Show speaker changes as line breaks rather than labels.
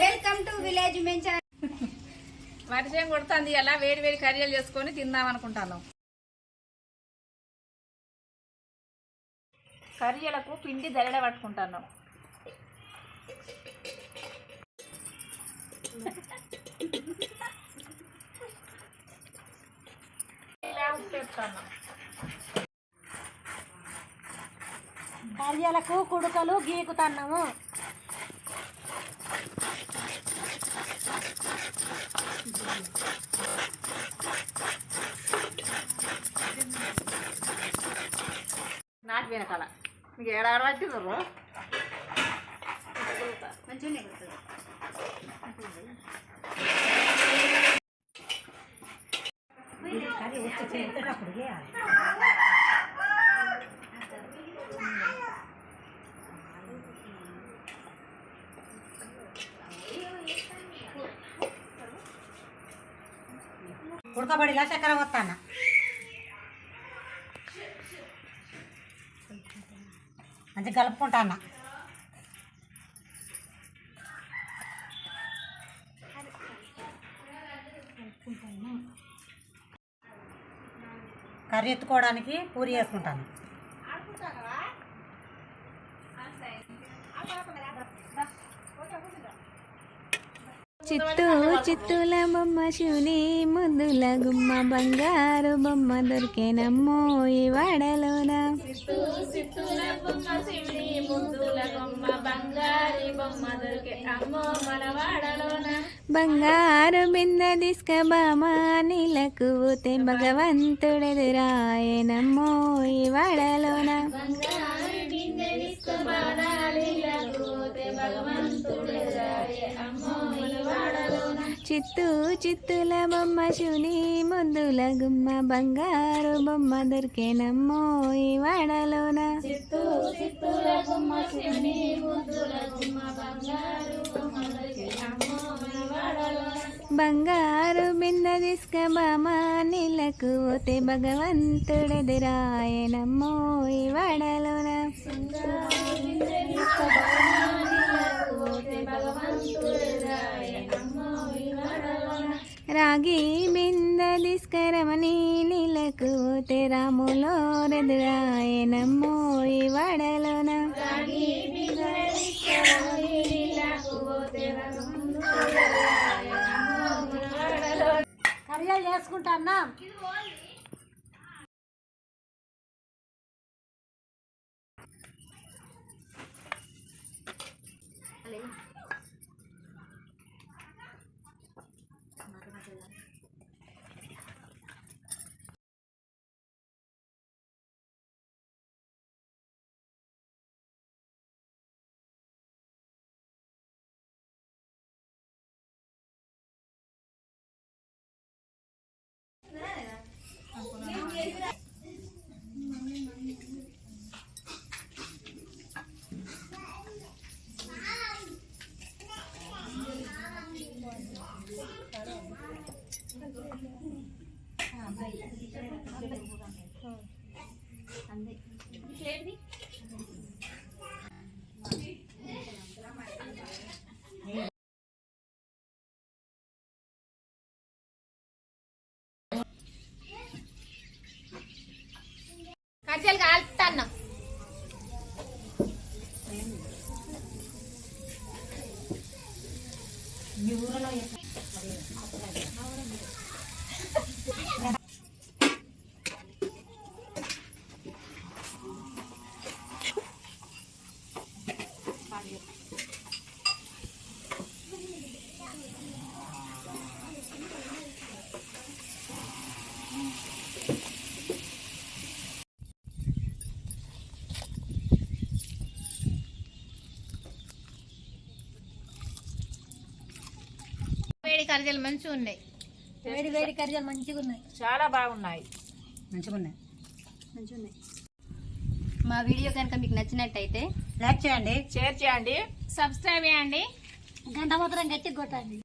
Welcome to village మెంచర్.
వర్షం కొడుతుంది, అలా వేడి వేడి కర్రీలు చేసుకొని తిందాం అనుకుంటాను. కర్రీలకు పిండి దరిడ పట్టుకుంటాను. ఇలా ఉప్పేస్తాను.
కర్రీలకు కుడుకలు గీకుతున్నాము.
నాటి వెనకాల మీకు ఏడాడు పట్టిండ్రు
మంచిగా
ఉడకబడిలా చక్కెర వస్తాను. మంచిగా కలుపుకుంటాను. కర్రీ ఎత్తుకోవడానికి పూరి వేసుకుంటాను.
చిత్తూ చిత్తుల బొమ్మ శివుని ముద్దుల గుమ్మ బంగారు బొమ్మ దొరికేనమ్మో ఈ వాడలోన. బంగారు బింద తీసుకబామా నీళ్ళకు పోతే భగవంతుడెదురాయనమ్మో ఈ వాడలోన. చిత్తూ చిత్తుల బొమ్మ శివుని ముద్దుల గుమ్మ బంగారు బొమ్మ దొరికేనమ్మో ఈ వాడలోన. బంగారు బింద తీసుకబామా నీళ్ళకు పోతే భగవంతుడెదురాయనమ్మో ఈ వాడలోన. రాగి బింద తీసుకరమని నీళ్ళకు పోతే రాములో రెదురాయనమ్మో ఈ వాడలోన.
కర్రీలు చేసుకుంటాను.
కజ్జలు కాలుతాను. వేడి కర్రీలు మంచిగా ఉన్నాయి.
వేడి వేడి కర్రీలు మంచిగా ఉన్నాయి.
చాలా బాగున్నాయి.
మంచిగా ఉన్నాయి.
మా వీడియో కనుక మీకు నచ్చినట్టయితే
లైక్ చేయండి,
షేర్ చేయండి,
సబ్స్క్రైబ్ చేయండి,
గంట మాత్రం గట్టిగా కొట్టండి.